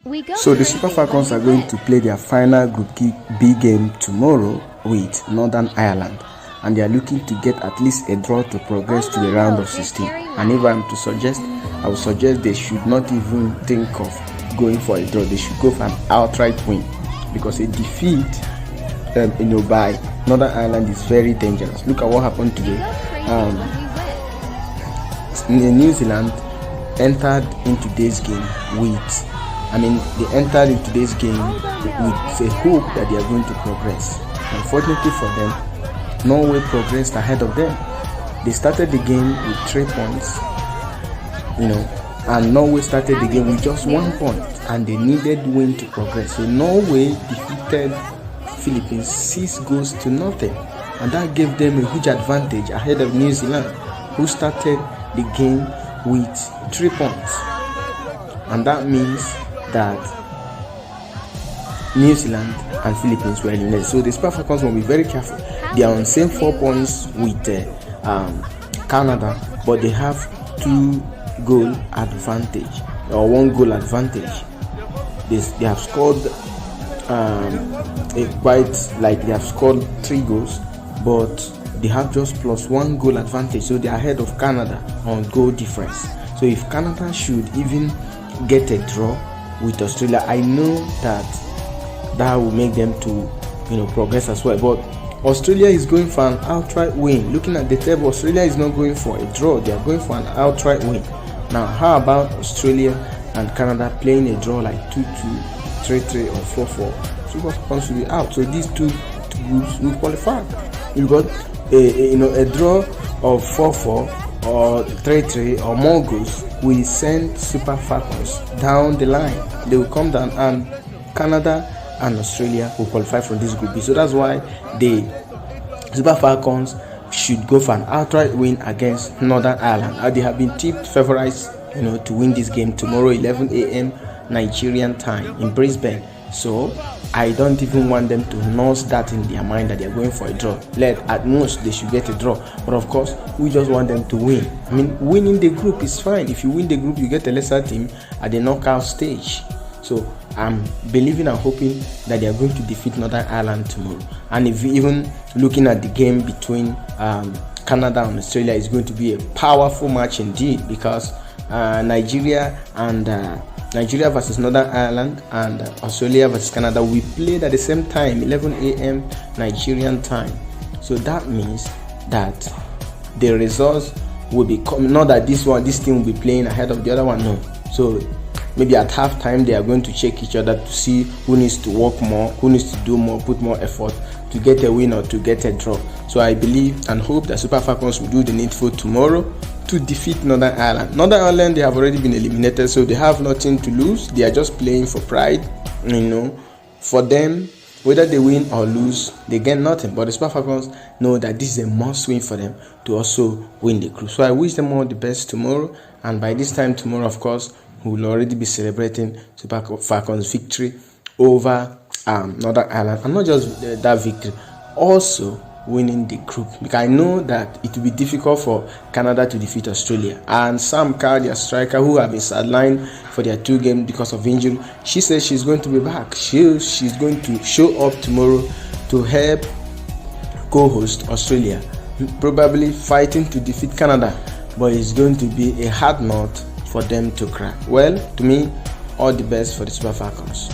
So the Super Falcons are going to play their final Group B game tomorrow with Northern Ireland, and they are looking to get at least a draw to progress to the round of 16. And if I'm to suggest, I would suggest they should not even think of going for a draw. They should go for an outright win, because a defeat by Northern Ireland is very dangerous. Look at what happened today. New Zealand entered into this game they entered into this game with a hope that they are going to progress. Unfortunately for them, Norway progressed ahead of them. They started the game with 3 points, and Norway started the game with just 1 point, and they needed win to progress. So Norway defeated Philippines 6 goals to nothing, and that gave them a huge advantage ahead of New Zealand, who started the game with 3 points. And that means that New Zealand and Philippines were eliminated. So the Super Falcons will be very careful. They are on the same 4 points with Canada, but they have 2-goal advantage or 1-goal advantage. They have scored they have scored 3 goals, but they have just plus 1 goal advantage. So they are ahead of Canada on goal difference. So if Canada should even get a draw with Australia, I know that will make them to progress as well. But Australia is going for an outright win. Looking at the table, Australia is not going for a draw, they are going for an outright win. Now how about Australia and Canada playing a draw like 2-2, 3-3 or 4-4? Super Falcons will be out. So these two groups will qualify. You got a draw of 4-4 or 3-3 or more goals will send Super Falcons down the line. They will come down, and Canada and Australia will qualify from this group B. So that's why the Super Falcons should go for an outright win against Northern Ireland. They have been tipped favorites, to win this game tomorrow 11 a.m. Nigerian time in Brisbane. So I don't even want them to nurse that in their mind that they are going for a draw. At most they should get a draw, but of course we just want them to win. Winning the group is fine. If you win the group, you get a lesser team at the knockout stage. So I'm believing and hoping that they are going to defeat Northern Ireland tomorrow. And if you even looking at the game between Canada and Australia, is going to be a powerful match indeed, because Nigeria versus Northern Ireland and Australia versus Canada will be played at the same time, 11 a.m. Nigerian time. So that means that the results will be not that this team will be playing ahead of the other one. No. So maybe at halftime they are going to check each other to see who needs to work more, who needs to do more, put more effort to get a win or to get a draw. So I believe and hope that Super Falcons will do the needful tomorrow to defeat Northern Ireland. Northern Ireland, they have already been eliminated, so they have nothing to lose. They are just playing for pride. For them, whether they win or lose, they get nothing. But the Super Falcons know that this is a must win for them to also win the group. So I wish them all the best tomorrow. And by this time tomorrow, of course, we will already be celebrating Super Falcons' victory over Northern Ireland. And not just that victory, also winning the group, because I know that it will be difficult for Canada to defeat Australia. And Sam Kerr, their striker, who have been sidelined for their 2 games because of injury, she says she's going to be back. She's going to show up tomorrow to help co-host Australia, probably fighting to defeat Canada, but it's going to be a hard nut for them to crack. Well, to me, all the best for the Super Falcons.